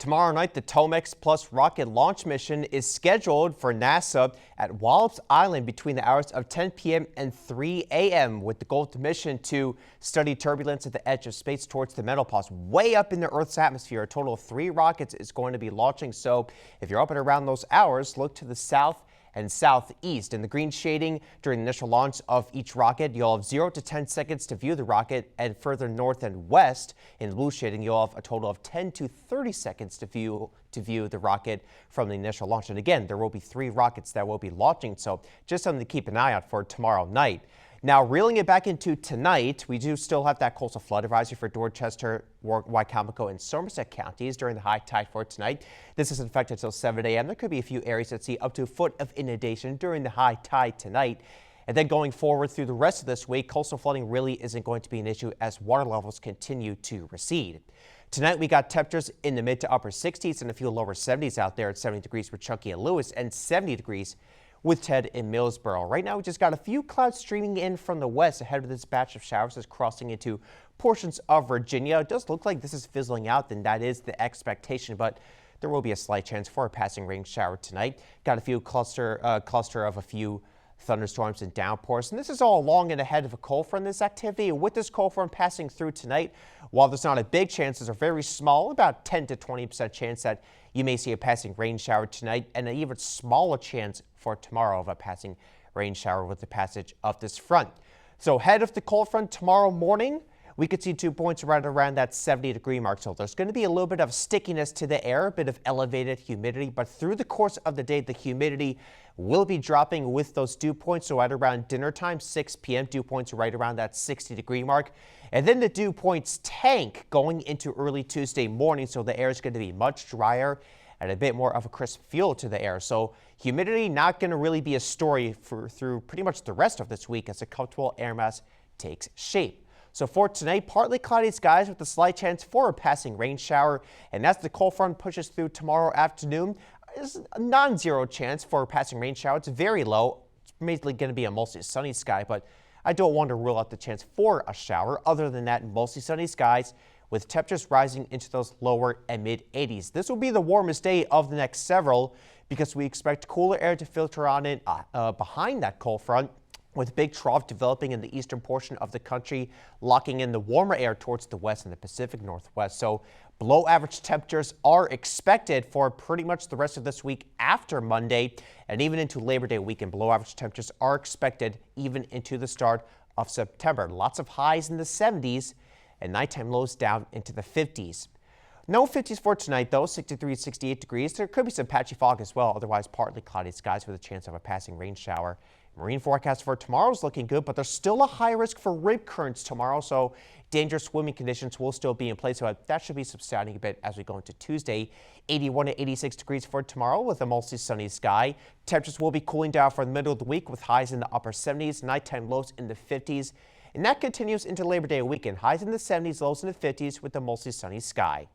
Tomorrow night, the TOMEX Plus rocket launch mission is scheduled for NASA at Wallops Island between the hours of 10 p.m. and 3 a.m. with the goal of the mission to study turbulence at the edge of space towards the menopause way up in the Earth's atmosphere. A total of 3 rockets is going to be launching, so if you're up and around those hours, look to the south and southeast. In the green shading during the initial launch of each rocket, you'll have 0 to 10 seconds to view the rocket, and further north and west in blue shading, you'll have a total of 10 to 30 seconds to view the rocket from the initial launch. And again, there will be 3 rockets that will be launching, so just something to keep an eye out for tomorrow night. Now, reeling it back into tonight, we do still have that coastal flood advisory for Dorchester, Wicomico, and Somerset counties during the high tide for tonight. This is in effect until 7 a.m. There could be a few areas that see up to a foot of inundation during the high tide tonight. And then going forward through the rest of this week, coastal flooding really isn't going to be an issue as water levels continue to recede. Tonight, we got temperatures in the mid to upper 60s and a few lower 70s out there at 70 degrees for Chucky and Lewis and 70 degrees with Ted in Millsboro. Right now, we just got a few clouds streaming in from the west ahead of this batch of showers that's crossing into portions of Virginia. It does look like this is fizzling out, and that is the expectation, but there will be a slight chance for a passing rain shower tonight. Got a few cluster of a few thunderstorms and downpours, and this is all along and ahead of a cold front. This activity, with this cold front passing through tonight, while there's not a big chance, there's a very small, about 10 to 20% chance that you may see a passing rain shower tonight, and an even smaller chance for tomorrow of a passing rain shower with the passage of this front. So ahead of the cold front tomorrow morning, we could see 2 points right around that 70-degree mark. So there's going to be a little bit of stickiness to the air, a bit of elevated humidity, but through the course of the day, the humidity will be dropping with those dew points. So at around dinner time, 6 p.m., dew points right around that 60-degree mark. And then the dew points tank going into early Tuesday morning. So the air is going to be much drier and a bit more of a crisp feel to the air. So humidity not going to really be a story through pretty much the rest of this week as a comfortable air mass takes shape. So for tonight, partly cloudy skies with a slight chance for a passing rain shower. And as the cold front pushes through tomorrow afternoon, there's a non-zero chance for a passing rain shower. It's very low. It's basically going to be a mostly sunny sky, but I don't want to rule out the chance for a shower. Other than that, mostly sunny skies with temperatures rising into those lower and mid 80s. This will be the warmest day of the next several because we expect cooler air to filter on in behind that cold front, with big trough developing in the eastern portion of the country, locking in the warmer air towards the west and the Pacific Northwest. So below average temperatures are expected for pretty much the rest of this week after Monday and even into Labor Day weekend. Below average temperatures are expected even into the start of September. Lots of highs in the 70s and nighttime lows down into the 50s. No 50s for tonight, though, 63, 68 degrees. There could be some patchy fog as well, otherwise partly cloudy skies with a chance of a passing rain shower. Marine forecast for tomorrow is looking good, but there's still a high risk for rip currents tomorrow, so dangerous swimming conditions will still be in place. So that should be subsiding a bit as we go into Tuesday. 81 to 86 degrees for tomorrow with a mostly sunny sky. Temperatures will be cooling down for the middle of the week with highs in the upper 70s, nighttime lows in the 50s. And that continues into Labor Day weekend. Highs in the 70s, lows in the 50s with a mostly sunny sky.